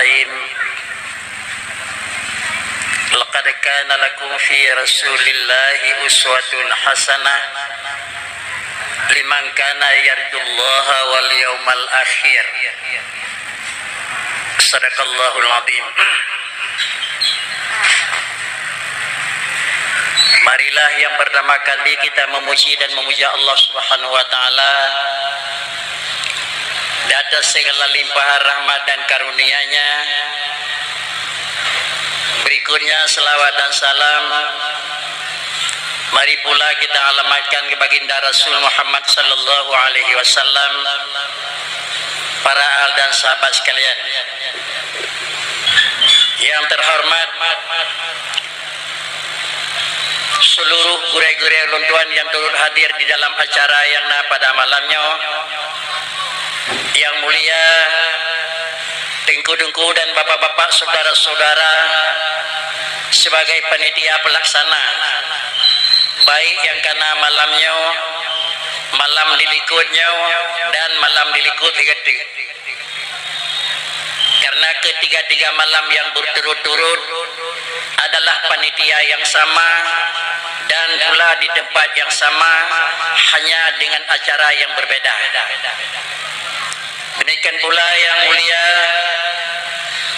Bismillahirrahmanirrahim. Laqad kana lakum fi Rasulillahi uswatun hasanah liman kana yarjullaha wal yawmal akhir. Sadaqallahul azim. Marilah yang pertama kali kita memuji dan memuja Allah Subhanahu wa taala di atas segala limpahan rahmat dan karunia-Nya. Berikutnya selawat dan salam mari pula kita alamatkan ke baginda Rasul Muhammad sallallahu alaihi wasallam, para al dan sahabat sekalian. Yang terhormat seluruh gure-gure runtuhan yang turut hadir di dalam acara yang pada malamnya. Yang mulia tengku-tengku dan bapak-bapak, saudara-saudara sebagai panitia pelaksana, baik yang karena malamnya, malam dilikutnya, dan malam dilikut tiga-tiga. Karena ketiga-tiga malam yang berturut-turut adalah panitia yang sama dan pula di tempat yang sama, hanya dengan acara yang berbeda. Demikian pula yang mulia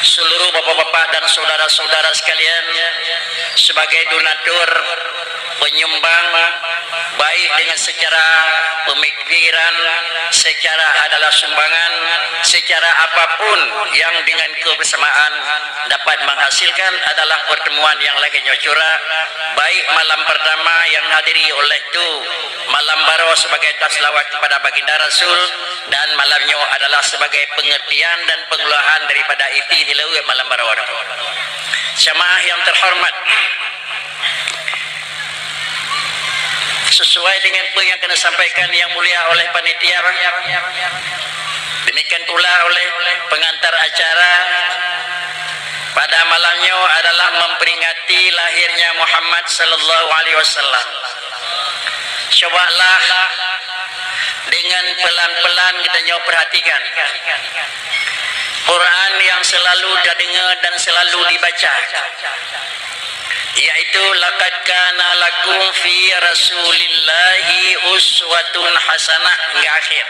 seluruh bapak-bapak dan saudara-saudara sekalian sebagai donatur, penyumbang, baik dengan secara pemikiran, secara adalah sumbangan, secara apapun yang dengan kebersamaan dapat menghasilkan adalah pertemuan yang lagi nyocura. Baik malam pertama yang hadiri oleh tu malam baru sebagai taslawat kepada baginda Rasul, dan malamnya adalah sebagai pengertian dan pengeluhan daripada iti dilalui malam baru. Jamaah yang terhormat, sesuai dengan apa yang kena sampaikan yang mulia oleh panitia, demikian pula oleh pengantar acara, pada malamnya adalah memperingati lahirnya Muhammad sallallahu alaihi wasallam. Cobalah dengan pelan-pelan kita perhatikan Quran yang selalu dengar dan selalu dibaca, yaitu laqad kana lakum fi Rasulillahi uswatun hasanah hingga akhir.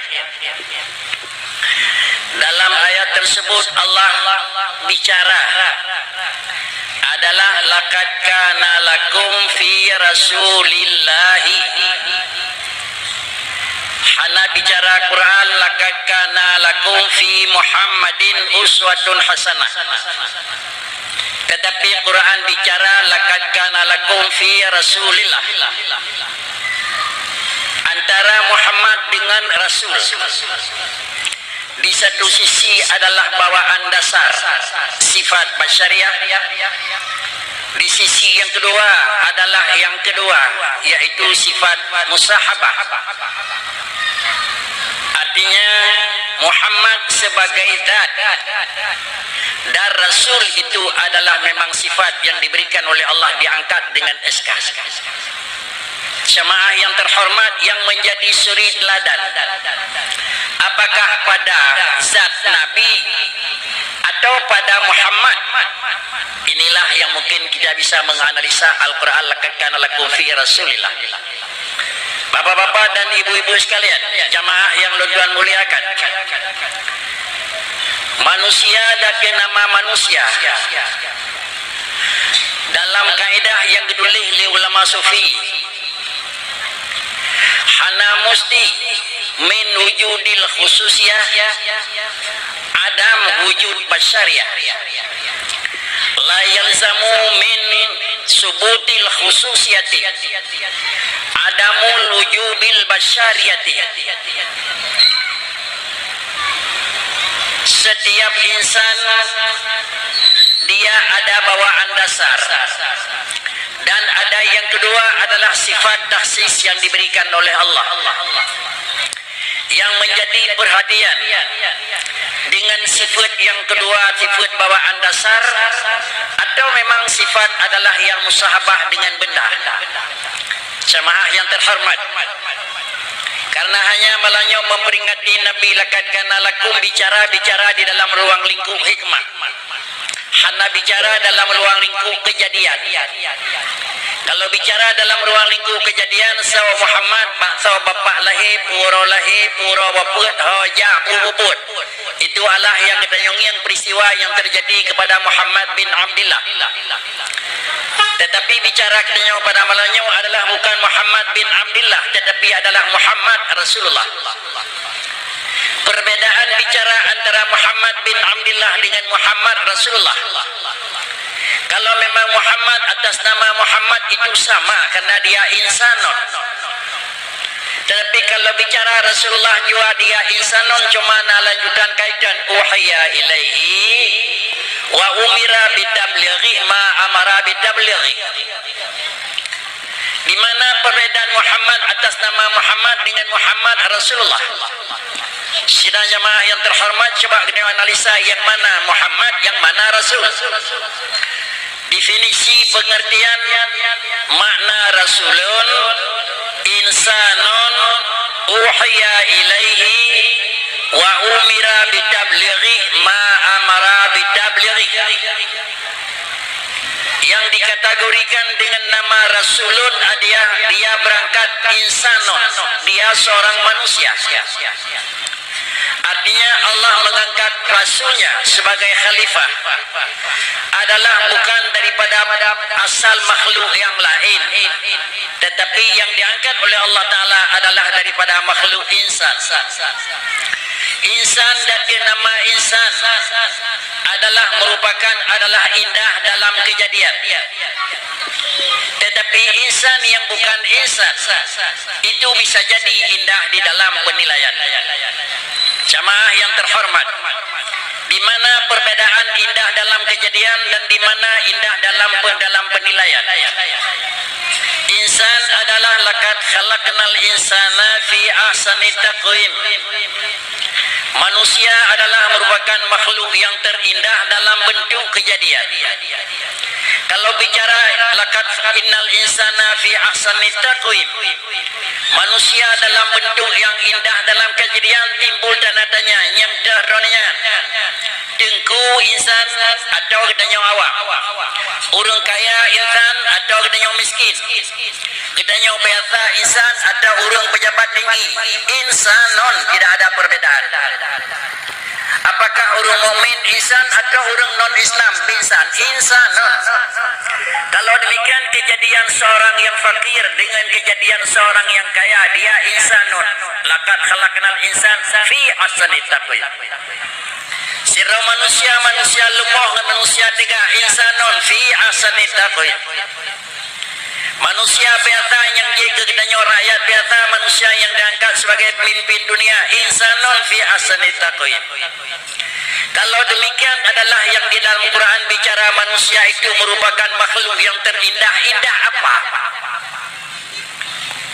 Dalam ayat tersebut Allah bicara adalah laqad kana lakum fi Rasulillahi. Hana bicara Quran laqad kana lakum fi Muhammadin uswatun hasanah. Tetapi Quran bicara laqad kana lakum fi Rasulillah. Antara Muhammad dengan Rasul, di satu sisi adalah bawaan dasar sifat basyariah, di sisi yang kedua adalah yang kedua, yaitu sifat musahabah. Artinya Muhammad sebagai zat dan Rasul itu adalah memang sifat yang diberikan oleh Allah, diangkat dengan SK. Jemaah yang terhormat, yang menjadi suri teladan, apakah pada zat Nabi atau pada Muhammad? Inilah yang mungkin kita bisa menganalisa Al-Quran laqad kana lakum fi Rasulillah. Bapak-bapak dan ibu-ibu sekalian, jamaah yang Tuhan muliakan, manusia dan nama manusia dalam kaidah yang ditulis oleh ulama sufi, hana musti min wujudil khususiyah adam wujud basyariah, la yalzamu min subutil khususiyati adamul wujubil basyariyati. Setiap insan dia ada bawaan dasar, dan ada yang kedua adalah sifat taksis yang diberikan oleh Allah. Yang menjadi perhatian dengan sifat yang kedua, sifat bawaan dasar, atau memang sifat adalah yang musahabah dengan benda. Jemaah yang terhormat, karena hanya malahnya memperingati Nabi laqad kana lakum, bicara di dalam ruang lingkup hikmah. hana bicara dalam ruang lingkup kejadian. Kalau bicara dalam ruang lingkup kejadian, sawa Muhammad, sawa bapak lahir, pura baput, hoja, puput. Itu Allah yang ketanyong peristiwa yang terjadi kepada Muhammad bin Abdullah. Tetapi bicara ketanyong pada malamnya adalah bukan Muhammad bin Abdullah, tetapi adalah Muhammad Rasulullah. Perbedaan bicara antara Muhammad bin Abdullah dengan Muhammad Rasulullah. Kalau memang Muhammad atas nama Muhammad itu sama karena dia insanon. Tetapi kalau bicara Rasulullah juga dia insanon, cuma lanjutan kaitan uhiya ilaihi wa umira bitablighi ma amara bitablighi. Di mana perbedaan Muhammad atas nama Muhammad dengan Muhammad Rasulullah? Sidang jamaah yang terhormat, coba kita analisa yang mana Muhammad, yang mana Rasul. Definisi pengertian makna Rasulun, insanun uhiya ilaihi wa umira bitablighi ma amara bitablighi. Yang dikategorikan dengan nama Rasulun dia berangkat insanun, dia seorang manusia. Artinya Allah mengangkat Rasulnya sebagai khalifah adalah bukan daripada asal makhluk yang lain, tetapi yang diangkat oleh Allah Ta'ala adalah daripada makhluk insan. Insan dan nama insan adalah indah dalam kejadian. Tetapi insan yang bukan insan itu bisa jadi indah di dalam penilaian. Jamaah yang terhormat, di mana perbedaan indah dalam kejadian dan di mana indah dalam penilaian. Insan adalah laqad khalaqnal insana fi ahsani taqwim. Manusia adalah merupakan makhluk yang terindah dalam bentuk kejadian. Kalau bicara laqad innal insana fi ahsani taqwim, manusia dalam bentuk yang indah dalam kejadian, timbul tanda tanya yang teronian. Tengku insan atau ketanya awam, orang kaya insan atau ketanya miskin, ketanya biasa insan atau orang pejabat tinggi, insanon, tidak ada perbedaan. Apakah orang mukmin insan atau orang non Islam insan? Insanon. Kalau demikian kejadian seorang yang fakir dengan kejadian seorang yang kaya, dia insanun. Laqad khalaqnal insan fi ahsani taqwim. Sirah manusia lemah dan manusia tiga, insanun fi ahsani taqwim. Manusia biasa yang ketanya rakyat biasa, manusia yang diangkat sebagai pemimpin dunia, insanun fi ahsani taqwim. Kalau demikian adalah yang di dalam Quran bicara manusia itu merupakan makhluk yang terindah. Indah apa?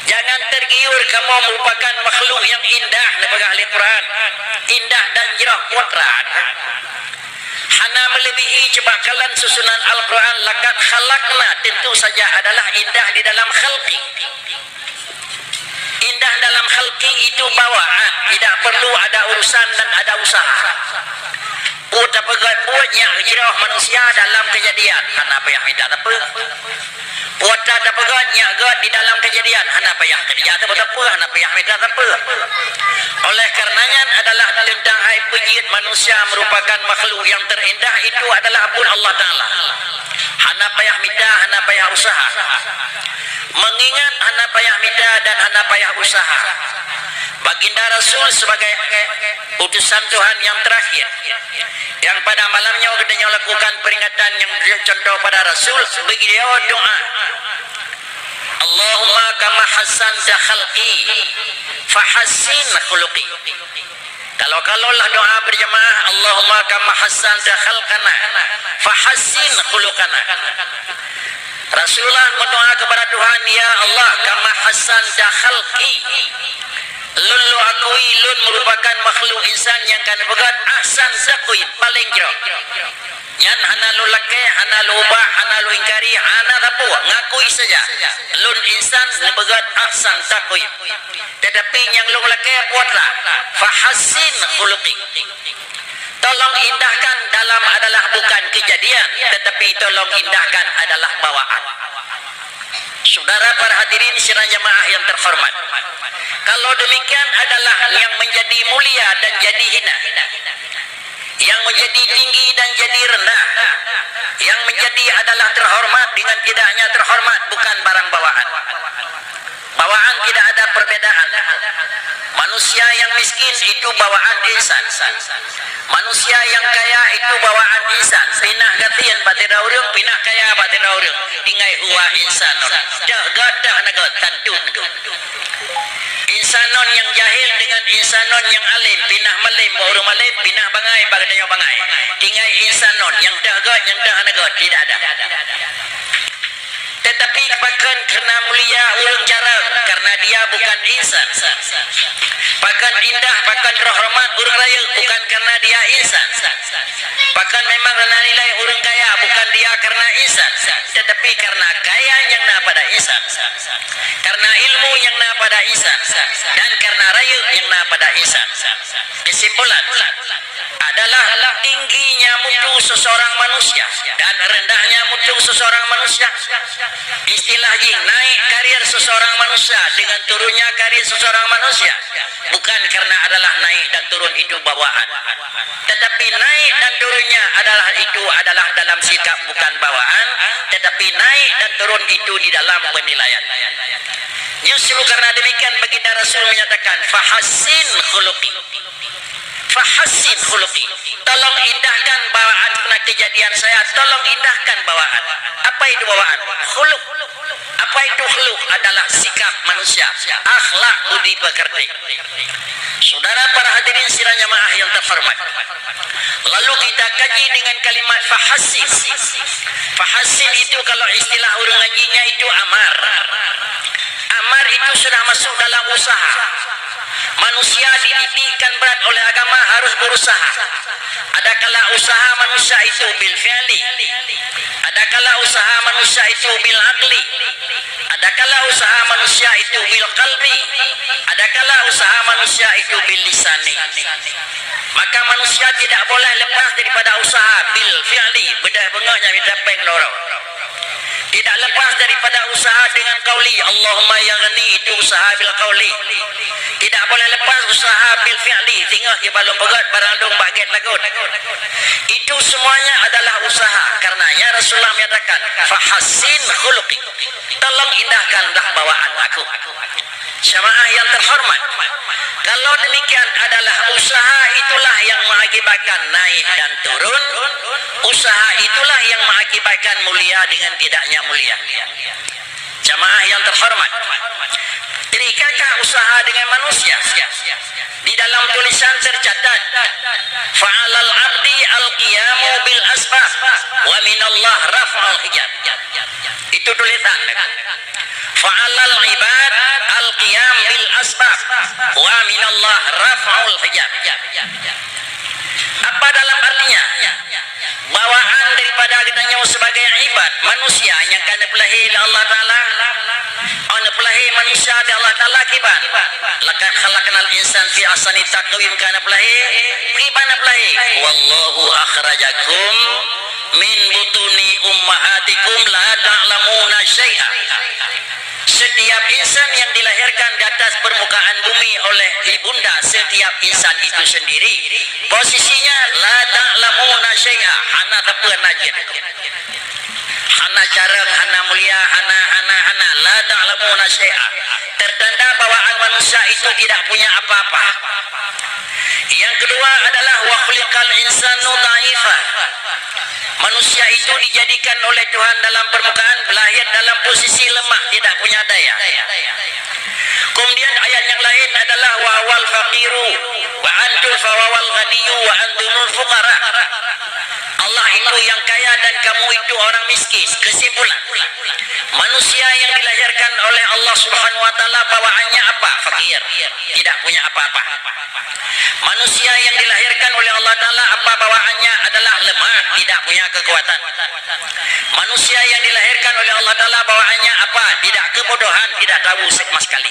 Jangan tergiur kamu merupakan makhluk yang indah daripada ahli Quran. Indah dan jerah potrat. Hana melebihi cebakalan susunan Al-Quran. Laqad khalaqna, tentu saja adalah indah di dalam khalqi. Indah dalam khalqi itu bawaan, tidak perlu ada urusan dan ada usaha. Putar pegat buatnya jirah manusia dalam kejadian. Kenapa yang minta apa? Putar tak pegatnya gad di dalam kejadian. Kenapa yang kerja tak apa? Kenapa yang minta apa? Oleh karenanya adalah tentang hai pejit manusia merupakan makhluk yang terindah, itu adalah pun Allah Ta'ala. Kenapa yang minta, kenapa yang usaha. Mengingat kenapa yang minta dan kenapa yang usaha. Baginda Rasul sebagai utusan Tuhan yang terakhir, yang pada malamnya dia lakukan peringatan yang contoh pada Rasul, beliau doa, Allahumma kama hassanta khalqi fahassin khuluqi. Kalau lah doa berjamaah, Allahumma kama hassanta khalqana fahassin khuluqana. Rasulullah berdoa kepada Tuhan, ya Allah, kama hassanta khalqi, lulu akui lun merupakan makhluk insan yang kan begat ahsan taqwim, paling jauh. Yan hana lu lake, hana lu ubah, hana lu ingkari, hana tapu, ngakui saja. Lun insan begat ahsan taqwim. Tetapi yang lu lake puatlah, fahassin khuluqi. Tolong indahkan dalam adalah bukan kejadian, tetapi tolong indahkan adalah bawaan. Saudara para hadirin sidang jamaah yang terhormat, kalau demikian adalah yang menjadi mulia dan jadi hina, yang menjadi tinggi dan jadi rendah, yang menjadi adalah terhormat dengan tidaknya terhormat bukan barang bawaan. Bawaan tidak ada perbedaan. Manusia yang miskin itu bawaan insan. Manusia yang kaya itu bawaan insan. Pinah gatian batira urang, pinah kaya batira urang. Tingai huwa insanon. Dah gadah naga tantun. Insanon yang jahil dengan insanon yang alim, pinah malim urang malim, pinah bangai bagadanya bangai. Tingai insanon yang dah gad yang dah naga tidak ada. Tetapi bahkan kerana mulia urang jarang, karena dia bukan insan. Bahkan indah, bahkan terhormat urang raya bukan karena dia insan. Bahkan memang kerana nilai urang kaya bukan dia karena insan, tetapi karena kaya yang na pada insan, karena ilmu yang na pada insan, dan karena raya yang na pada insan. Kesimpulan adalah tingginya mutu seseorang manusia dan rendahnya mutu seseorang manusia. Istilah jing naik karier seseorang manusia dengan turunnya karier seseorang manusia bukan karena adalah naik dan turun itu bawaan, tetapi naik dan turunnya adalah dalam sikap bukan bawaan, tetapi naik dan turun itu di dalam penilaian. Justru karena demikian baginda Rasul menyatakan fahassin khuluqi, fahassin khuluqi, tolong indahkan bawaan karena kejadian saya, tolong indahkan bawaan. Apa itu bawaan? Khuluq. Apa itu khuluq? Adalah sikap manusia, akhlak budi pekerti. Saudara para hadirin sidang jamaah yang terhormat, lalu kita kaji dengan kalimat fahassin. Fahassin itu kalau istilah orang ngajinya itu amar. Amar itu sudah masuk dalam usaha. Manusia dididikkan berat oleh agama harus berusaha. Adakala usaha manusia itu bil fi'li, adakala usaha manusia itu bil aqli, adakala usaha manusia itu bil qalbi, adakala usaha manusia itu bil lisani. Maka manusia tidak boleh lepas daripada usaha bil fi'li, bedah bengahnya minta peng lorong. Tidak lepas daripada usaha dengan qauli, Allahumma ya ghani, itu usaha bil qauli. Tidak boleh lepas usaha bil fi'li, tinggal ke balong begat barang dong baget lagut. Itu semuanya adalah usaha. Karenanya Rasulullah menyatakan fahassin khuluqi, tolong indahkanlah bawaan aku. Jamaah yang terhormat, kalau demikian adalah usaha itulah yang mengakibatkan naik dan turun. Usaha itulah yang mengakibatkan mulia dengan tidaknya mulia. Jamaah yang terhormat, terikkah usaha dengan manusia? Di dalam tulisan tercatat fa'alal abdi al-qiyamu bil asbab wa minallah raf'al hijab. Itu tulisan. Fa'alal ibad al-qiyam bil asbab wa minallah raf'ul hijab. Apa dalam artinya? Bawaan daripada katanya sebagai ibad manusia yang kena pelahi Allah Ta'ala, ana pelahi manusia di Allah Ta'ala kiban laqad khalaqnal insan fi ahsani taqwim, kana pelahi kibana pelahi wallahu akhrajakum min butuni ummahatikum la ta'lamuna syai'a. Setiap insan yang dilahirkan di atas permukaan bumi oleh ibunda, setiap insan itu sendiri posisinya la ta'lamuna syai'a, hana tapuan najin, hana jarang, hana mulia, hana la ta'lamuna syai'a. Tertanda bawaan manusia itu tidak punya apa-apa. Yang kedua adalah wa khuliqal insanu dha'ifan. Manusia itu dijadikan oleh Tuhan dalam permukaan lahir dalam posisi lemah, tidak punya daya. Kemudian ayat yang lain adalah wa wal faqiru wa antum fawal ghaniyyu wa antumul fuqara. Allah itu yang kaya dan kamu itu orang miskin. Kesimpulan, manusia yang dilahirkan oleh Allah Subhanahu wa taala bawaannya apa? Fakir, tidak punya apa-apa. Manusia yang dilahirkan oleh Allah Ta'ala apa bawaannya? Adalah lemah, tidak punya kekuatan. Manusia yang dilahirkan oleh Allah Ta'ala bawaannya apa? Tidak kebodohan, tidak tahu sama sekali.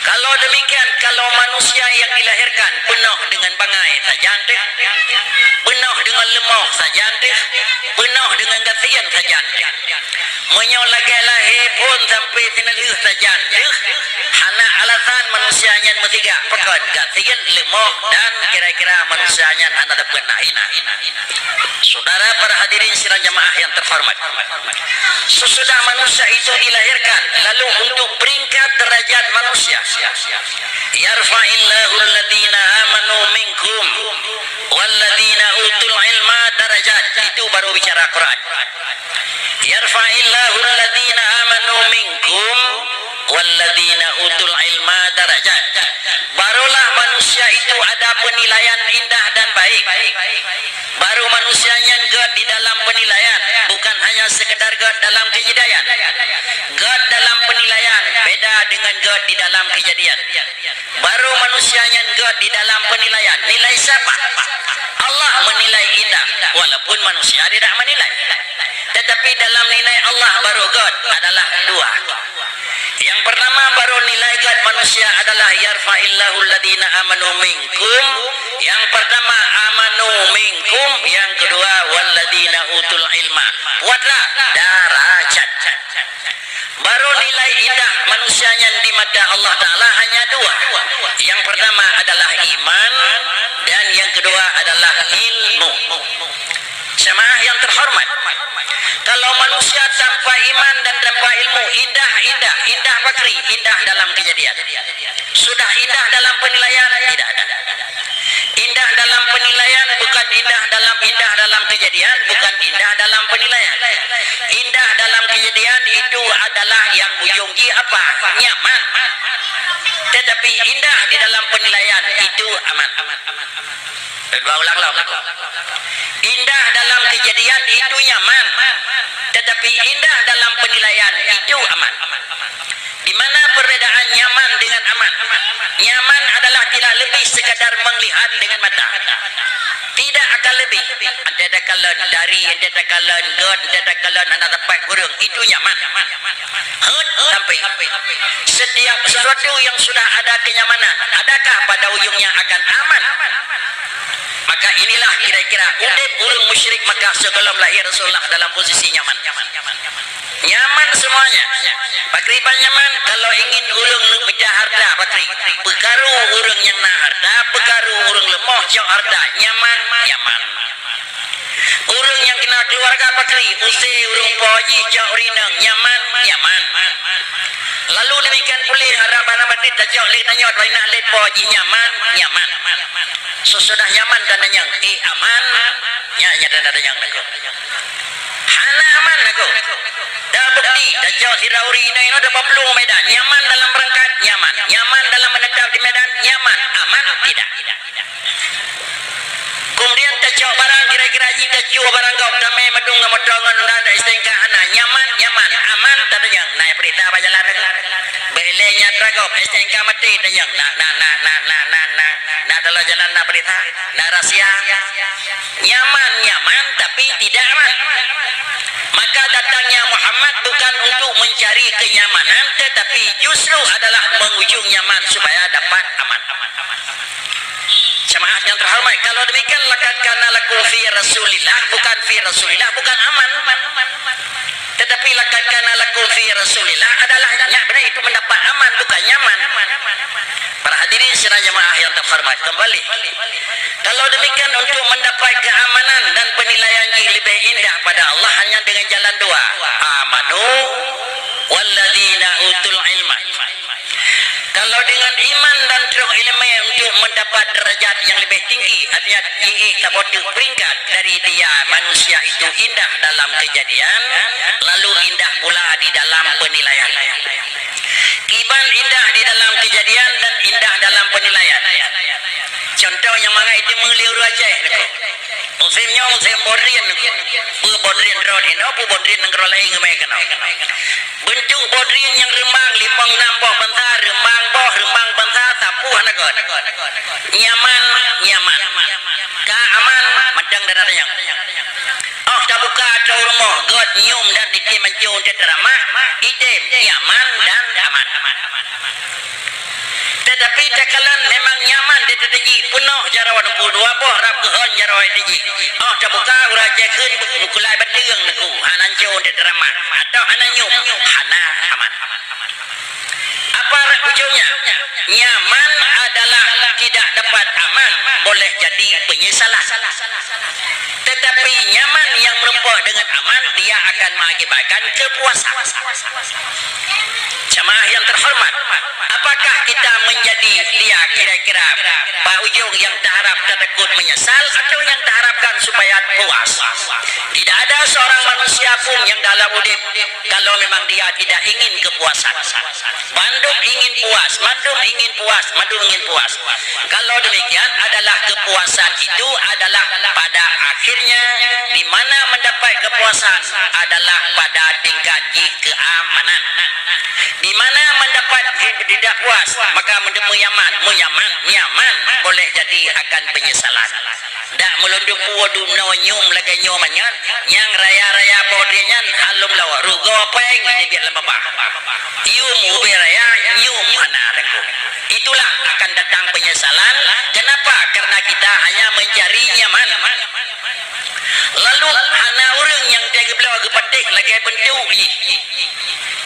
Kalau demikian, kalau manusia yang dilahirkan penuh dengan bangai, tak jantik, saja penuh dengan kasihan saja menyo lagi lahir pun sampai tinalih saja hana alasan manusianya metiga pekan kasihan lemah dan kira-kira manusianya hana terkena hina. Saudara para hadirin sidang jamaah yang terhormat, sesudah manusia itu dilahirkan lalu untuk peringkat derajat manusia yarfa'illahu alladhina amanu minkum walladhina utul ilma darajat, itu baru bicara Quran. Yarfa'illahu alladhina amanu minkum walladhina utul ilma darajat, barulah manusia itu ada penilaian indah dan baik. Baru manusianya God di dalam penilaian, bukan hanya sekedar God dalam kejadian. God dalam penilaian beda dengan God di dalam kejadian. Baru manusianya God di dalam penilaian. Nilai siapa? Allah menilai indah, walaupun manusia tidak menilai. Tetapi dalam nilai Allah baru God adalah dua. Yang pertama baru nilai God manusia adalah yarfa'illahu alladhina amanu minkum. Yang pertama amanu minkum, yang kedua walladhina utul ilma. Buatlah darajat. Baru nilai indah manusianya di mata Allah Ta'ala hanya dua. Yang pertama adalah iman dan yang kedua adalah ilmu. Jemaah yang terhormat, kalau manusia tanpa iman dan tanpa ilmu, indah Bakri, indah dalam kejadian. Sudah indah dalam penilaian, tidak ada. Indah dalam penilaian bukan indah dalam kejadian, bukan indah dalam penilaian. Indah dalam kejadian itu adalah yang ujungnya apa? Nyaman. Tetapi indah di dalam penilaian itu aman. Dua ulang. Indah dalam kejadian itu nyaman, tetapi indah dalam penilaian itu aman. Di mana perbedaan nyaman dengan aman? Nyaman adalah tidak lebih sekadar melihat dengan mata. Tidak akan lebih. Ada kalan dari, ada kalan god, ada kalan anak tempat kurung, itu nyaman. Sampai setiap sesuatu yang sudah ada kenyamanan, adakah pada ujungnya akan aman? Maka inilah kira-kira udip urung musyrik Makkah sebelum lahir Rasulullah dalam posisi nyaman. Nyaman semuanya. Bakri nyaman kalau ingin urung pecah harta Bakri. Pekaru urung yang na harta, pekaru urung lemah jauh harta. Nyaman. Urung yang kena keluarga Bakri, usi urung poji jauh rinang. Nyaman. Lalu demikian pulih harapan Bakri tak jauh leh tanya wina leh poji nyaman. Sesudah nyaman dan yang aman, nya dan ada yang nak. Hana aman aku. Dah bukti, dah jauh si rauri ini dah bablu medan. Nyaman dalam berangkat, nyaman dalam menetap di medan, nyaman, aman tidak. Kemudian tajau barang kira-kira jika tajau barang kau damai medung ngamodongan ada istengka hana nyaman, aman tak ada yang naik berita apa jalan. Belenya tragop istengka mati tak yang na dalam jalan na berita, na rahasia. Nyaman tapi tidak aman. Maka datangnya Muhammad bukan untuk mencari kenyamanan, tetapi justru adalah mengujung nyaman supaya dapat aman. Jemaah yang terhormat, kalau demikian laqad kana lakum fi Rasulillah, bukan fi Rasulillah, bukan aman. Tetapi laqad kana lakum fi Rasulillah adalah benar itu mendapat aman, bukan nyaman. Para hadirin sidang jemaah yang terhormat, kembali. Kalau demikian untuk mendapat keamanan dan penilaian yang lebih indah pada Allah hanya dengan jalan dua. Amanu walladzina utul ilma. Kalau dengan iman dan teruk ilmu untuk mendapat derajat yang lebih tinggi, artinya tabotu peringkat dari dia manusia itu indah dalam kejadian, lalu indah pula di dalam penilaian. Iman indah di dalam kejadian dan indah dalam penilaian. Contoh yang mana itu mengeliru aja. Musimnya musim bodrian, bodrian rodin, apa bodrian yang kerolai ngemekan. Bentuk bodrian yang remang, limang nambah bentar, remang bentar, tapu hanagot. Nyaman. Keaman, madang dan ada yang. Oh, tak buka atau rumah, God nyium dan ditim mencium teterama, item, nyaman dan aman. Tetapi tekalan memang nyaman di tetegi penuh jarawan kedua poh rap gehon jaroi diji oh terbuka urang jekeun bukulai badeung naku hanan jo de drama atau hanan nyum hana aman apa ujungnya nyaman adalah tidak dapat aman boleh jadi penyesalan tetapi nyaman yang merupakan dengan aman dia akan mengakibatkan kepuasan. Jamaah yang terhormat, apakah kita menjadi dia kira-kira Pak Ujung yang terharap takut menyesal atau yang terharapkan supaya puas? Tidak ada seorang manusia pun yang dalam hidup kalau memang dia tidak ingin kepuasan. Bandung ingin puas, Bandung ingin puas, Bandung ingin puas. Kalau demikian adalah kepuasan itu adalah pada akhirnya di mana mendapat kepuasan adalah pada tingkat keamanan. Di mana mendapat tidak puas maka menyaman, nyaman boleh jadi akan penyesalan. Dak melunduk wadu nyum lagi nyomannya yang raya-raya bodrinya halum lawa rugo peng dia biar lemah. Yum ubiraya nyum hana dengku. Itulah akan datang penyesalan. Kenapa? Karena kita hanya mencari nyaman. Lalu hana orang yang jaga belau gepatik lagi bentuk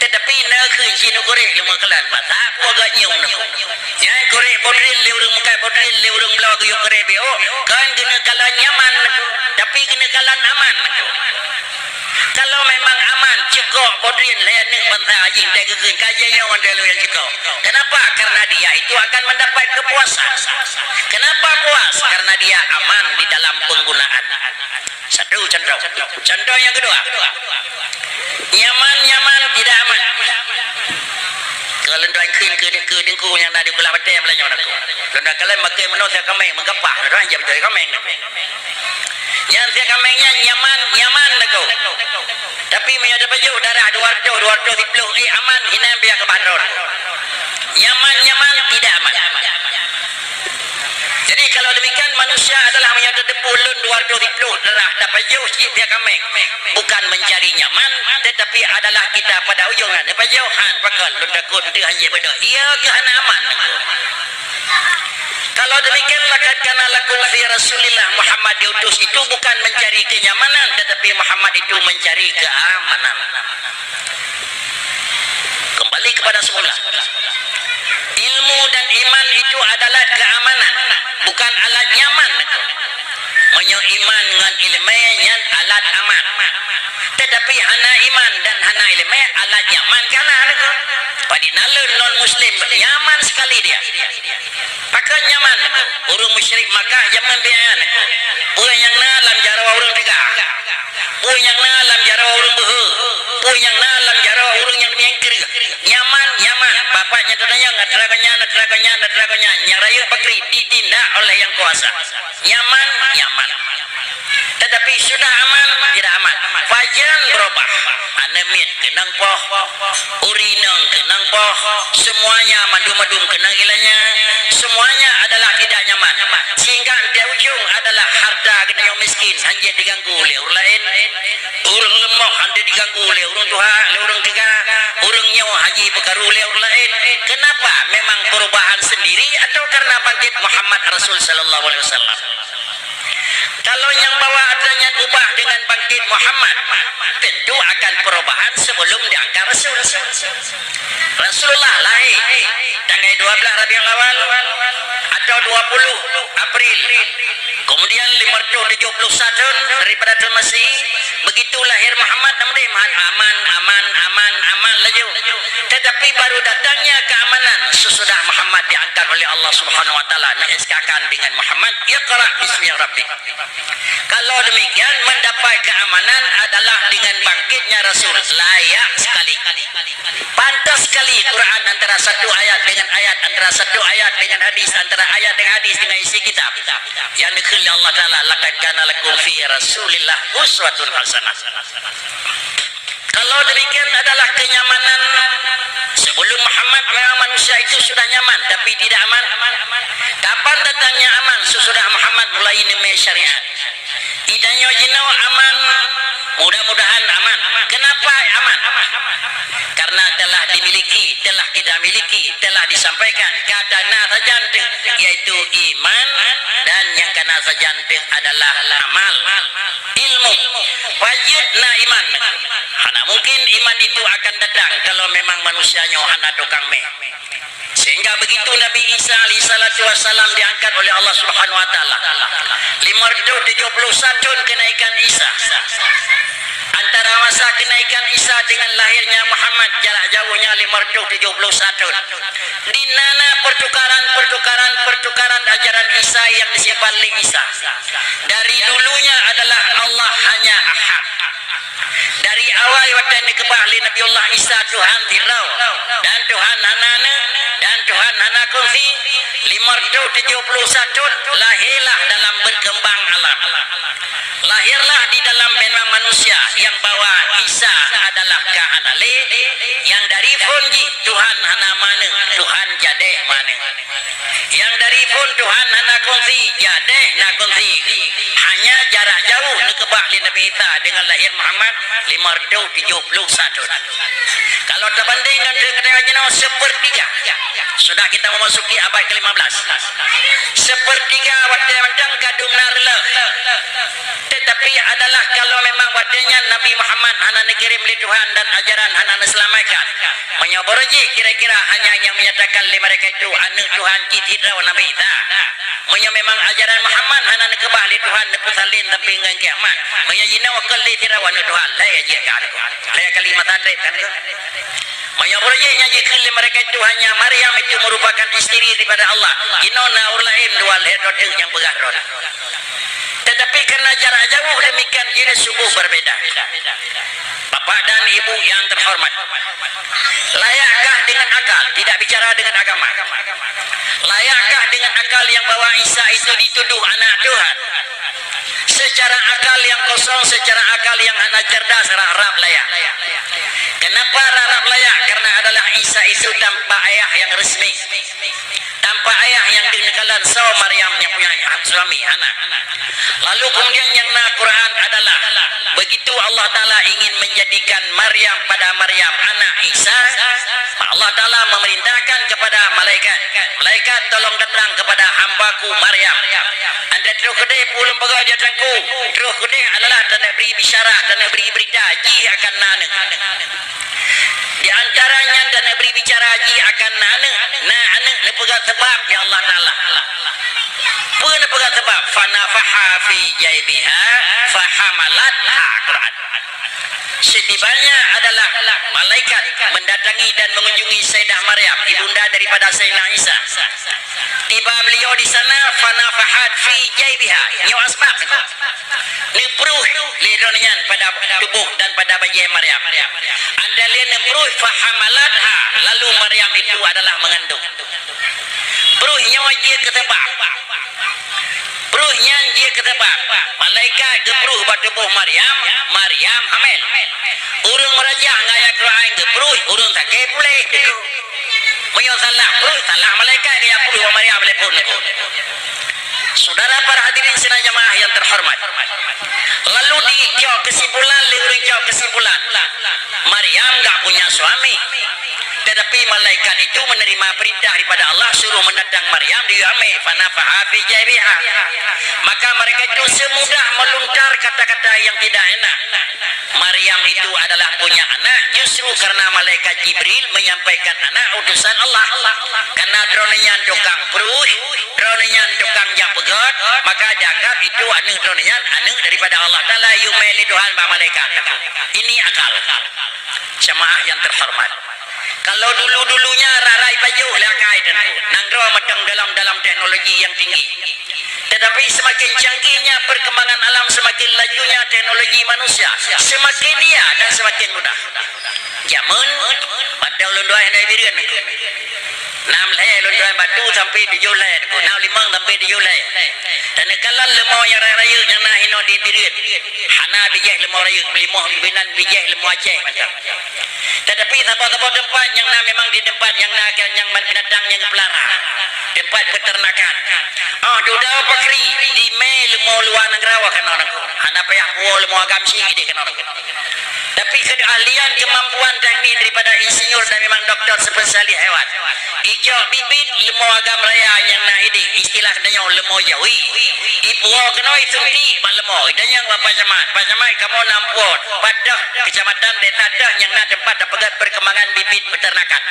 tetapi nak kunci nak korek yang makalan mata aku agak nyum nak yang korek bodril leurung muka bodril leurung belau aku yang korek beo kan kena kalan nyaman tapi kena kalan aman kalau memang aman cekok bodril layan ni bantah ajing tak kekun kajanya orang dalam yang cekok kenapa? Karena dia itu akan mendapat kepuasan. Kenapa puas? Karena dia aman di dalam penggunaan. Satu contoh yang kedua nyaman tidak aman kalau tuan ke dengku yang tadi pula betul yang belanja aku kalau kalian makan menurut saya kami menggapah orang je betul kami yang saya kaminya nyaman aku tapi punya ada baju darah 210 aman hina biar ke bandar nyaman tidak aman. Jadi kalau demikian manusia adalah menyata depulun 210 darah dapat jauh sikit dia kameng bukan mencari nyaman tetapi adalah kita pada ujungnya dapat jauhan pakal lu takut dia hanya benda ia kehana aman kalau demikian maka kana lakum fi Rasulillah Muhammad diutus itu bukan mencari kenyamanan tetapi Muhammad itu mencari keamanan. Kembali kepada semula ilmu dan iman itu adalah keamanan bukan alat nyaman menyo iman dengan ilmunya alat aman tetapi hana iman dan hana ilmu alat nyaman kana padinalun non muslim nyaman sekali dia pakai nyaman urung musyrik Makkah zaman bian puang yang nalam jarawa urung tiga puang yang nalam jarawa urung behu puang yang nalam jarawa urung yang nyengkir nyaman bapaknya tanya netraganya yang raya pakri ditindak oleh yang kuasa nyaman tetapi sudah aman tidak aman fajan berubah anemit kenang poh urinang kenang poh semuanya madum kenang ilanya semuanya adalah tidak nyaman sehingga dia ujung adalah harta kena yang miskin hanya diganggu oleh orang lain urang lemah hanya diganggu oleh orang tua oleh orang tiga urang nyawa haji pekaru oleh orang lain kenapa memang perubahan sendiri atau karena bangkit Muhammad Rasul sallallahu alaihi wasallam. Kalau yang bawa adanya ubah dengan bangkit Muhammad tentu akan perubahan sebelum diangkat Rasul. Rasulullah lahir tanggal 12 Rabiul Awal atau 20 April kemudian 571 daripada Tuhan Masih begitu lahir Muhammad aman laju tetapi baru datangnya keamanan sesudah Muhammad diangkat oleh Allah Subhanahu wa taala mengeskakan dengan Muhammad iqra bismi rabbik. Kalau demikian mendapat keamanan adalah dengan bangkitnya Rasul layak sekali pantas sekali Quran antara satu ayat dengan ayat antara satu ayat dengan hadis antara ayat dengan hadis dengan isi kitab yang dikil Allah taala laqad kana lakum fi Rasulillah uswatun hasanah. Kalau demikian adalah kenyamanan sebelum Muhammad memang manusia itu sudah nyaman tapi tidak aman. Kapan datangnya aman? Sesudah Muhammad mulai nimai syariat. Idanya jinau aman, mudah-mudahan aman. Kenapa aman? Karena telah dimiliki, telah kita miliki, telah disampaikan kata na saja yaitu iman dan yang kana pajantik adalah amal ilmu wajib na iman. Hana mungkin iman itu akan datang kalau memang manusianya hana tukang meh. Sehingga begitu Nabi Isa alaihi salatu wasalam diangkat oleh Allah Subhanahu wa taala 571 kenaikan Isa. Antara masa kenaikan Isa dengan lahirnya Muhammad jarak jauhnya 571. Di mana pertukaran ajaran Isa yang disimpan oleh Isa. Dari dulunya adalah Allah hanya Ahad. Dari awal waktu dikebah oleh Nabiullah Isa Tuhan Tirau dan Tuhan Hanana dan Tuhan Hanakunfi 571 lahirlah dalam berkembang alam. Lahirlah di dalam memang manusia yang bawa Isa adalah kahanale yang dari funji Tuhan hana mana Tuhan jadeh mana yang dari pun Tuhan hana kunti jadeh na kunti hanya jarak jauh nekebah li Nabi Isa dengan lahir Muhammad 571. Kalau terbandingkan dengan sepertiga sudah kita memasuki abad ke-15 sepertiga waktu yang kadung narlah. Tetapi adalah kalau memang waktunya Nabi Muhammad hana dikirim oleh Tuhan dan ajaran hana diselamatkan menyoborji kira-kira hanya yang menyatakan oleh mereka itu anak Tuhan Citra Nabi Isa punya memang ajaran Muhammad hana dikebah oleh Tuhan nepusalin tapi dengan kiamat menyajina wakil oleh Tirawan Tuhan laya jikan laya kalimat hadrib kan ke menyoborji nyajikan oleh mereka itu hanya Maryam itu merupakan istri daripada Allah inona urlaim dua lehedot yang begarot. Tetapi karena jarak jauh demikian jenis subuh berbeda. Bapak dan ibu yang terhormat, layakkah dengan akal, tidak bicara dengan agama, layakkah dengan akal yang bawa Isa itu dituduh anak Tuhan? Secara akal yang kosong, secara akal yang anak cerdas, rarap layak. Kenapa rarap layak? Karena adalah Isa itu tanpa ayah yang resmi, tanpa ayah yang dinekalan saw Maryam yang punya suami anak. Lalu kemudian yang na Quran adalah begitu Allah Ta'ala ingin menjadikan Maryam pada Maryam anak Isa, Allah Ta'ala memerintahkan kepada malaikat tolong datang kepada hambaku Maryam. Anda terus kedai pulang pegang jatangku terus kedai adalah tanda beri bisyarah, tanda beri berita ji akan nana. Di antaranya dan beri bicara haji akan anak lepega sebab ya Allah Taala. Pun lepega sebab fanafaha fi jaibiha fahamalatha Quran. Setibanya adalah malaikat mendatangi dan mengunjungi Sayyidah Maryam, ibunda daripada Sayyidina Isa. Tiba beliau di sana fanafahat fi jaibiha. Nyo asbab nepruh lidonian pada tubuh dan pada bayi Maryam. Anda lihat nepruh fahamalatha, lalu Maryam itu adalah mengandung. Peruhnya wajib ketebak. Peruhnya dia ketebak. Malaikat gepruh pada tubuh Maryam, Maryam hamil. Urung merajah ngaya Quran gepruh, urung tak boleh. Menyong salah, peruh salah malaikat dia peruh Maryam boleh pun. Saudara para hadirin sidang jemaah yang terhormat. Lalu diijau kesimpulan, Maryam enggak punya suami. Tetapi malaikat itu menerima perintah daripada Allah suruh mendatang Maryam di Yame fanafaha fi jaibiha. Maka mereka itu semudah melontar kata-kata yang tidak enak. Maryam itu adalah punya anak justru karena malaikat Jibril menyampaikan anak utusan Allah. Karena dronenya tukang peruh, dronenya tukang japegot, maka dianggap itu anak dronenya anak daripada Allah Taala yumeli Tuhan ba malaikat. Ini akal. Jemaah yang terhormat. Kalau dulu-dulunya rarai baju lakai dan nanggro matang dalam teknologi yang tinggi. Tetapi semakin canggihnya perkembangan alam, semakin lajunya teknologi manusia, semakin dia dan semakin mudah. Jamun pada ulun doa yang diberikan. 6 leh ulun doa batu sampai 7 leh. 6 5 sampai 7 leh. Dan kalau lemo yang raya yang nah hino diberikan. Hana bijah lemo raya, lemo binan bijah lemo Aceh macam. Tetapi tempat-tempat tempat yang memang di tempat yang yang binatang yang pelara, tempat peternakan. Oh, duda pakri di mel mau luar negara kan orang. Anak payah puol mau agam sih dia kan orang. Tapi keahlian kemampuan teknik daripada insinyur dan memang doktor spesialis hewan. Ijo bibit lemo agam raya yang nah ini istilah katanya lemo jawi ibu kenoi sunti pak lemo dan yang Pak Camat kamu nampot pada kecamatan desa dah yang nak tempat dapat perkembangan bibit peternakan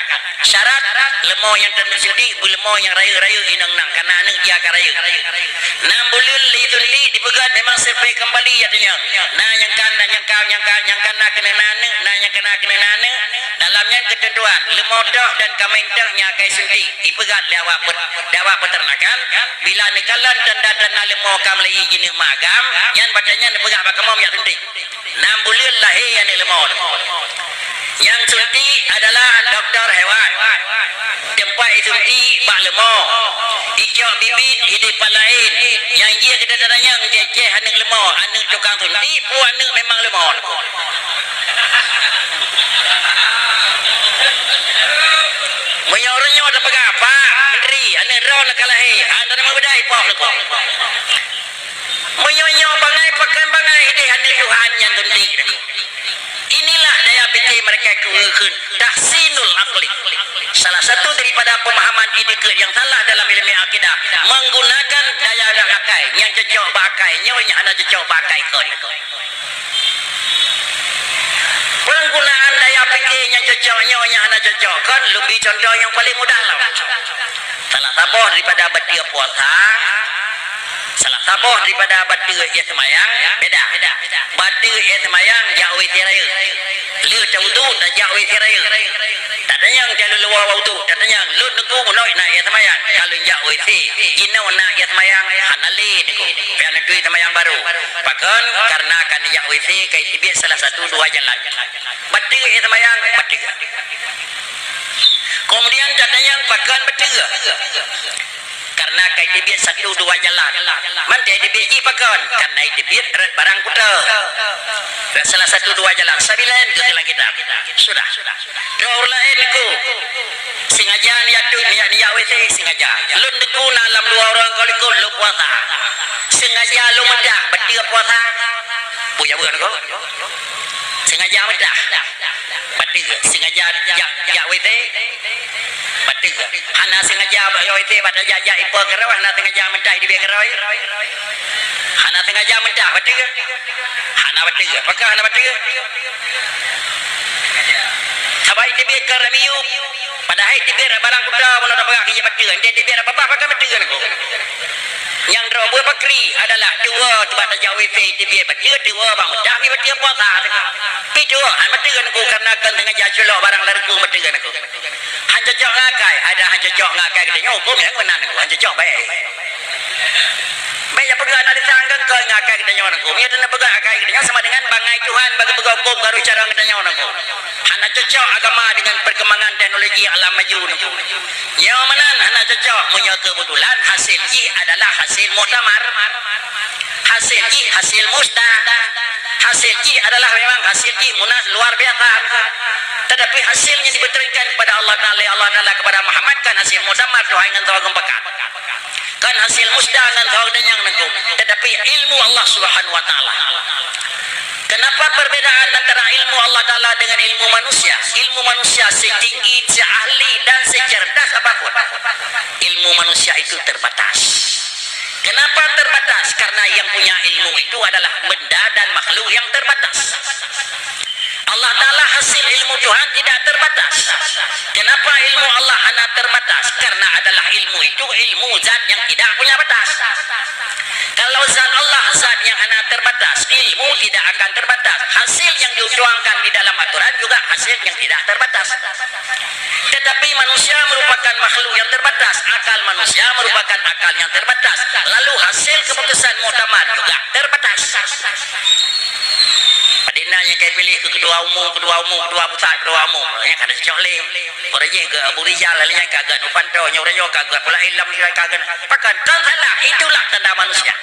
syarat lemo yang tersunti lemo yang raya-raya inang nang karena anak dia karaya 6 bulan li sunti dipegat memang survei kembali adanya nah yang kan nak kena nana nah yang kena nana dalamnya ketentuan lemo dah dan kameng dah nya kai sunti ipegat dawa peternakan bila nekalan tanda lemo kam lai jini magam yang batanya nepegak bakamom ya sunti 6 bulan lahir yang lemo yang sunti adalah doktor hewan tempat sunti bak lemo ikut bibit hidup lain yang dia kita tanya yang ceceh anak lemo anak tukang sunti pun anak memang lemo menyorongnya ada apa menteri anak ron kalahi antara membedai pop lepo menyorongnya bangai pakai bangai ini anak Tuhan yang sunti inilah daya fikir mereka keukun tahsinul akli salah satu daripada pemahaman ide yang salah dalam ilmu akidah menggunakan daya akal yang cocok bakai nyonya ada cocok bakai kon penggunaan daya fikir yang cocok nyonya ada cocok kon lebih contoh yang paling mudah lah salah satu daripada batia puasa salah satu daripada batia ia semayang beda batia ia semayang jauh tiraya lu tawudu dan jauh tiraya tadanya yang kalau luar waktu tadanya lu nunggu menoi nak ia semayang kalau jauh isi jinau nak ia semayang hanali niku yang itu semayang baru bahkan karena kan jauh isi kai tibit salah satu dua jalan batia ia semayang batia kemudian tadanya bahkan batia karena kai tibit satu dua jalan mantai tibit ji pakon karena tibit barang kuda salah satu dua jalan sabilan ke jalan kita sudah dua lain ku sengaja niat tu niat wc sengaja lun ku dalam dua orang kalau ikut lu puasa sengaja lu medah betul puasa punya bukan kau sengaja medah betul sengaja jak wc betul hana sengaja wc pada jajak ipo kerau hana sengaja medah di bekerau hana sengaja medah betul hana betul apakah hana betul sabai tibir karamiu padahal tibir barang kuda mana tak pakai kerja betul dia tibir apa pakai betul aku yang dua bakri adalah dua tempat jauh wifi tibir betul dua bang dah ni betul puasa pi dua han betul aku karena kan tengah jasulok barang larku betul aku han cocok ngakai ada han cocok ngakai katanya hukum yang benar aku han cocok baik banyak pegang dari sanggang ke ngakai katanya orang hukum ya dan pegang ngakai katanya sama dengan bangai Tuhan bagi pegang hukum baru cara katanya orang hukum hana cocok agama dengan perkembangan teknologi alam maju yang mana hana cocok punya kebetulan hasil ji adalah hasil muktamar hasil ji hasil musda hasil ji adalah memang hasil ji munas luar biasa tetapi hasilnya diberikan kepada Allah Ta'ala kepada Muhammad kan hasil muktamar Tuhan dengan tahu pekat kan hasil musda dengan tahu yang nengkum tetapi ilmu Allah Subhanahu Wa Ta'ala. Kenapa perbedaan antara ilmu Allah Ta'ala dengan ilmu manusia? Ilmu manusia setinggi, seahli dan secerdas apapun. Ilmu manusia itu terbatas. Kenapa terbatas? Karena yang punya ilmu itu adalah benda dan makhluk yang terbatas. Allah Ta'ala hasil ilmu Tuhan tidak terbatas. Kenapa ilmu Allah hanya terbatas? Karena adalah ilmu itu ilmu zat yang tidak punya batas. Kalau zat Allah zat yang hanya terbatas, ilmu tidak akan terbatas. Hasil yang dituangkan di dalam aturan juga hasil yang tidak terbatas. Tetapi manusia merupakan makhluk yang terbatas. Akal manusia merupakan akal yang terbatas. Lalu hasil keputusan muktamar juga terbatas. Padinanya kayak pilih ke ketua umum, ketua pusat, ketua umum. Yang kada cocok le. Orangnya ke Abu Rizal, lainnya kagak Nupanto, nyoranya kagak pula Ilham kagak. Pakan kan salah, itulah tanda manusia.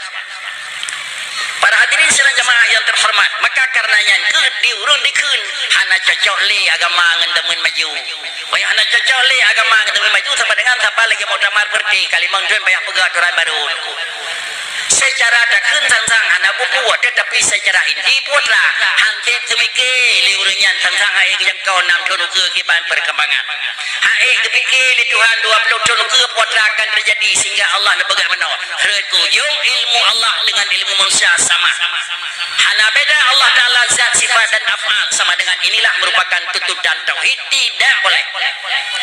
Para hadirin sekalian jemaah yang terhormat, maka karenanya diurun dikun hana cocok le agama ngendemen maju. Bayar hana cocok le agama ngendemen maju sama dengan sampai lagi muktamar pergi kalimang tuan bayar pegat aturan baru. Secara dakun sangsang hana buku puat tetapi secara inti puatlah hanti temikir liurannya tentang hai yang kau nam tonu ke kiban perkembangan hai kepikir li Tuhan 20 tonu ke puatlah akan terjadi sehingga Allah nak bagaimana reku yung ilmu Allah dengan ilmu manusia sama hana beda Allah Ta'ala zat sifat dan af'al sama dengan inilah merupakan tuntutan tauhid tidak boleh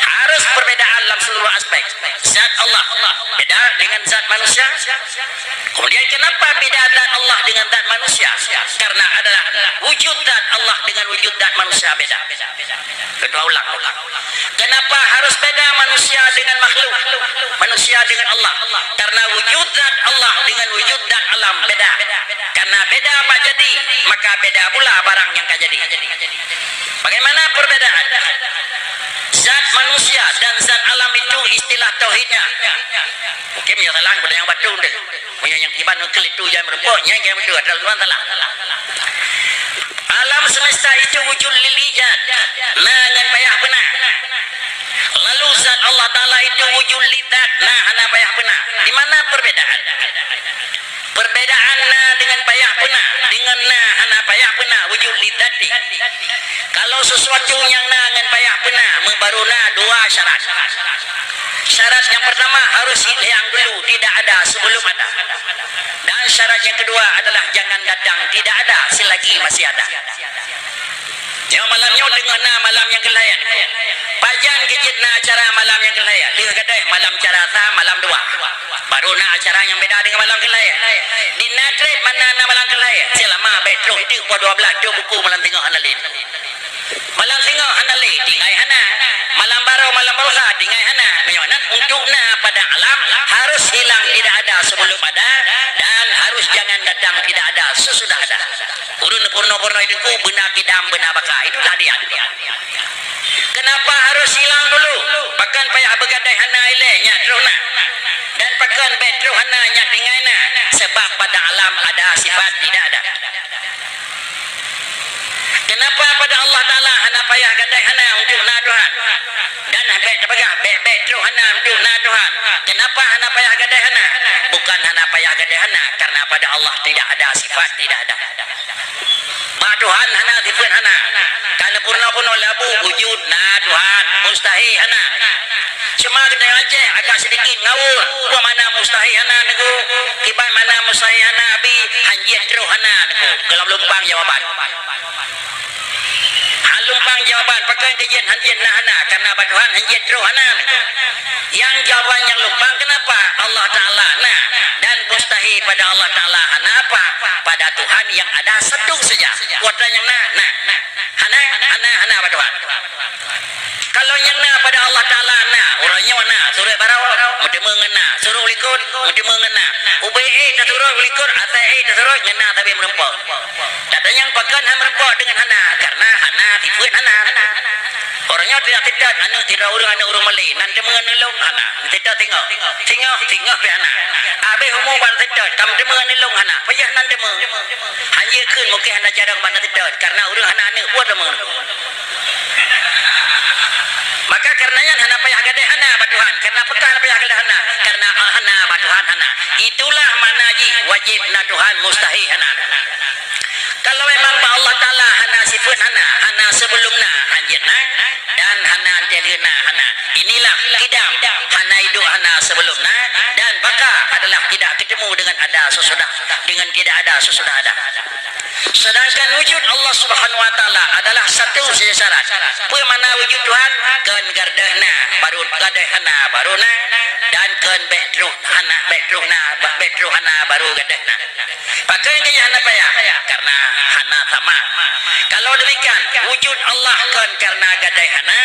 harus perbedaan dalam seluruh aspek zat Allah beda dengan zat manusia kemudian kenapa beda zat Allah dengan zat manusia karena adalah wujud zat Allah dengan wujud zat manusia beda kedua ulang kenapa harus beda manusia dengan makhluk manusia dengan Allah karena wujud zat Allah dengan wujud zat alam beda karena beda apa jadi maka beda pula barang yang akan jadi bagaimana perbedaan zat manusia dan zat alam itu istilah tauhidnya mungkin yang salah pada yang batu tu punya yang kiban nukil itu yang merempoknya yang betul adalah tuan salah alam semesta itu wujud lil ijad dengan payah benar lalu zat Allah Ta'ala itu wujud lidat nah hana payah benar di mana perbedaan perbedaan na dengan payah benar dengan na hana payah benar wujud lidati kalau sesuatu yang na dengan payah benar baru na dua syarat syarat yang pertama harus hilang dulu tidak ada sebelum ada dan syarat yang kedua adalah jangan datang tidak ada selagi masih ada yang malamnya dengan na malam yang kelayan pajan kejit na acara malam yang kelayan dia kata malam cara ta malam dua baru na acara yang beda dengan malam kelayan di natret mana na malam kelayan selama betro itu po 12 tu buku malam tengok analin malam tengok analin tinggai hana malam baru tinggai hana menyonan untuk na pada alam harus hilang tidak ada sebelum ada dan harus jangan datang tidak ada sesudah ada urun purno itu benar kidam benar baka itulah dia kenapa harus hilang dulu bahkan payah begadai hana ilenya teruna dan bahkan betro hana nya tinggai na sebab pada alam ada sifat tidak ada kenapa pada Allah Ta'ala hana payah gadai hana untuk na Tuhan dan betro hana untuk na Tuhan kenapa hana payah gadai hana bukan hana payah gadai hana karena pada Allah tidak ada sifat tidak ada Tuhan hana sifat hana karena purna labu wujud na Tuhan mustahil hana cuma kedai Aceh agak sedikit ngawur gua mana mustahil hana nego kibai mana mustahil hana bi hanjian terus hana nego gelam lumpang jawaban lumpang jawaban pakai kajian hanjian na hana karena Tuhan hanjian terus hana nego yang jawaban yang lumpang kenapa Allah Ta'ala nah dan mustahil pada Allah Ta'ala hana apa pada Tuhan yang ada satu saja kuatan yang hana pada Tuhan kalau yang na pada Allah Ta'ala na orangnya mana suruh barau mesti mengena suruh likut mesti mengena ubai suruh likut atai suruh ngena tapi merempok katanya yang pakan merempok dengan hana karena hana tipuan hana orangnya tidak anu tidak urang Malay nanti mengenelong hana tidak tengok ke hana abe humu ban tidak tam mengenelong hana payah nanti hanya keun mungkin hana cara mana tidak karena urang hana ni buat demo maka karenanya hana payah gadai hana batuhan karena pekah payah gadai hana karena hana batuhan hana itulah manaji wajib na Tuhan mustahil hana kalau memang Allah Ta'ala hana sifat hana sebelumna hanjena dan hana antelina hana inilah kidam hana hidup hana sebelumna dan baka adalah tidak ketemu dengan ada sesudah dengan tidak ada sesudah ada sedangkan wujud Allah Subhanahu Wa Ta'ala adalah satu saja syarat bagaimana wujud Tuhan kan gardana baru gadai hana baru na dan kan betruh hana baru gadai na pakai kaya hana payah karena hana sama kalau demikian wujud Allah kan karena gadai hana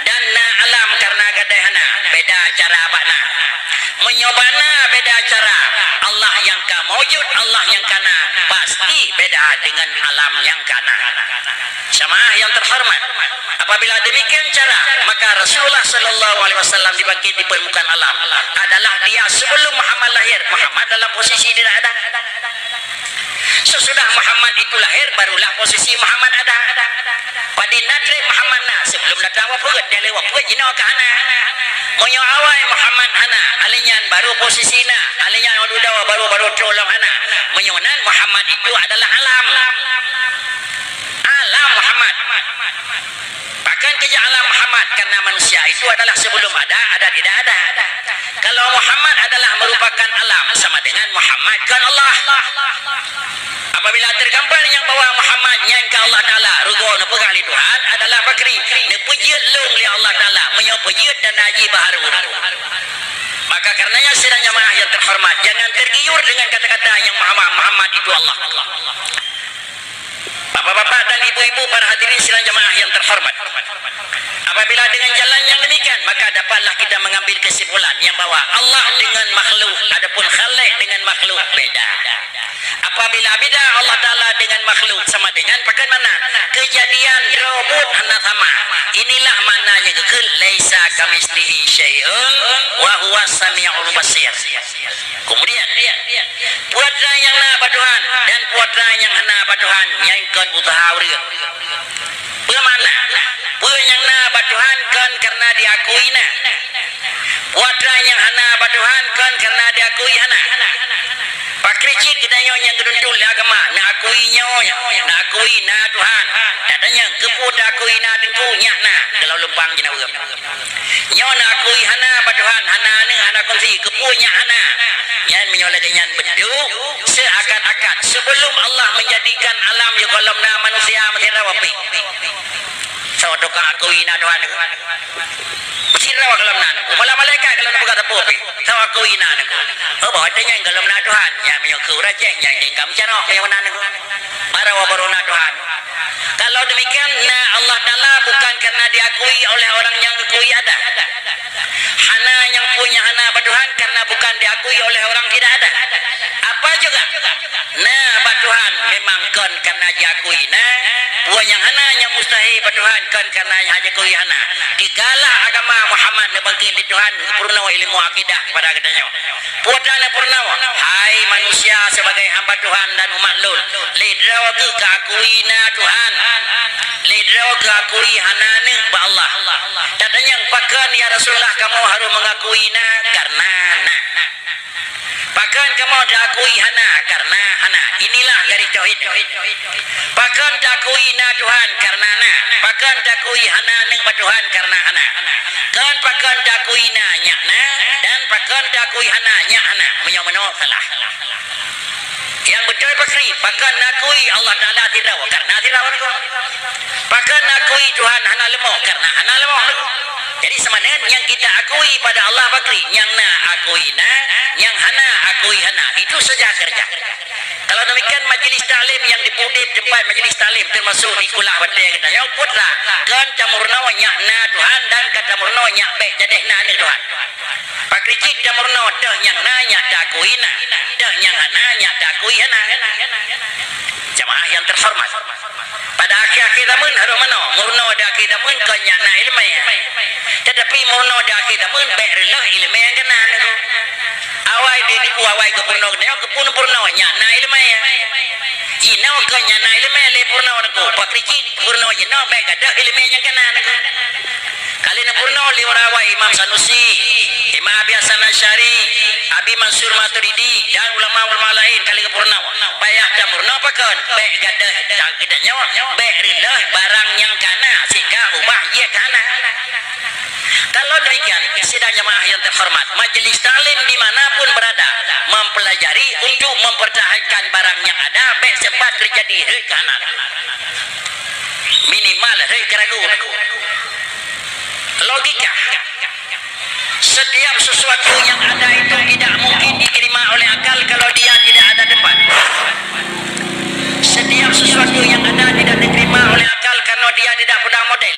dan na alam karena gadai hana beda cara bakna menyobana beda cara Allah yang ka mewujud Allah yang kana pasti beda dengan alam yang kana sama yang terhormat apabila demikian cara maka Rasulullah Sallallahu Alaihi Wasallam dibangkit di permukaan alam adalah dia sebelum Muhammad lahir Muhammad dalam posisi tidak ada sesudah Muhammad itu lahir barulah posisi Muhammad ada pada natri Muhammad na sebelum datang waput dia lewat waput jina ke hana moyo awal Muhammad hana alinyan baru posisi na alinyan udah baru tolong hana menyonan Muhammad itu adalah alam Muhammad. Bahkan kerja alam Muhammad, karena manusia itu adalah sebelum ada tidak ada. Kalau Muhammad adalah merupakan alam, sama dengan Muhammad kan Allah. Apabila tergambar yang bawa Muhammad yang ke Allah Ta'ala, rugo na pegang li Tuhan adalah bakri ne pujud long li Allah Ta'ala, menyopujud dan haji baharu. Maka karenanya sidang jamaah yang terhormat, jangan tergiur dengan kata-kata yang Muhammad itu Allah. Bapak-bapak dan ibu-ibu para hadirin sidang jamaah yang terhormat, apabila dengan jalan yang demikian, maka dapatlah kita mengambil kesimpulan yang bahwa Allah dengan makhluk, adapun khalik dengan makhluk beda. Apabila beda Allah Ta'ala dengan makhluk sama dengan bagaimana kejadian robot hana sama. Inilah maknanya kekal laisa kamislihi syai'un wa huwa samiul basir. Kemudian puatra yang na Tuhan dan puatra yang hana Tuhan yang kan utahauri. Bagaimana? Puatra yang na Tuhan kan karena diakui na. Puatra yang hana Tuhan kan karena diakui hana. Pakricik kita yang geduntul agama nak akui nak akui na Tuhan. Katanya keput akui na tentu nyak na kalau lempang jena urang. Nyo nak akui hana Tuhan, hana ni hana konsi kepunya hana. Yang menyolehkan beduk seakan-akan sebelum Allah menjadikan alam yang kolam na manusia masih rawapi. Sawatu ka akui na Tuhan. Sirawa kalam na malah malaikat kalau nak berkata apa tahu aku ina nak bawa tanya kalam na Tuhan yang menyokau raja yang dengkam cara yang mana nak marawa barona Tuhan. Kalau demikian na Allah Ta'ala bukan karena diakui oleh orang yang akui ada. Hana yang punya hana Tuhan karena bukan diakui oleh orang tidak ada. Apa juga na Tuhan memang kan karena diakui na puan yang hana yang mustahil Tuhan kan karena diakui hana. Dikala agama Muhammad nebagi di Tuhan purnawa ilmu akidah kepada katanya. Puatana purnawa, hai manusia sebagai hamba Tuhan dan umat lul, lidrawa ke keakui na Tuhan. Lidrawa keakui hana ni ba Allah. Katanya pakan ya Rasulullah kamu harus mengakui na karena na. Pakan kamu diakui hana karena hana. Inilah garis tauhid. Pakan diakui na Tuhan karena na. Pakan diakui hana ning Tuhan karena hana. Kan pakan diakui na nyak na dan pakan diakui hana nyak hana. Menyo-menyo salah. Yang betul pasri pakan nakui Allah Ta'ala tirawa karena tirawa niku. Pakan nakui Tuhan hana lemo karena hana lemo niku. Jadi sebenarnya yang kita akui pada Allah bakri, yang na akui na, yang hana akui hana, itu saja kerja. Kalau demikian majlis taklim yang dipudip tempat majlis taklim termasuk di kulah batai kita, yang putra kan camurna nyak na Tuhan dan kata murna nyak baik jadi na ni Tuhan. Pakricik camurna dah yang na nyak takui na, dah yang hana nyak takui hana. Jamaah yang terhormat, pada akhir-akhir zaman harus mana murna dah akhir zaman kan nyak na ilmu. Tetapi murna dah akhir zaman baik relah ilmu yang kena tu. Awai di awai ke purna ke purna nyak na ilmu. Jina ke nyak na ilmu le purna ku. Pakricik purna jina baik ada ilmu yang kena tu. Kali na purna liwarawa Imam Sanusi, Imam Abi Hasan Asy'ari, Abi Mansur Maturidi dan ulama-ulama lain kali ke purna. Payah dah murna pakan baik gadah gedanya baik rilah barang yang kana sehingga ubah ye kana. Kalau demikian, sidang jamaah yang terhormat, majlis taklim dimanapun berada mempelajari untuk mempertahankan barang yang ada baik sempat terjadi hekanan minimal keragu. Logika setiap sesuatu yang ada itu tidak mungkin diterima oleh akal kalau dia tidak ada tempat. Setiap sesuatu yang ada tidak diterima oleh akal karena dia tidak punya model.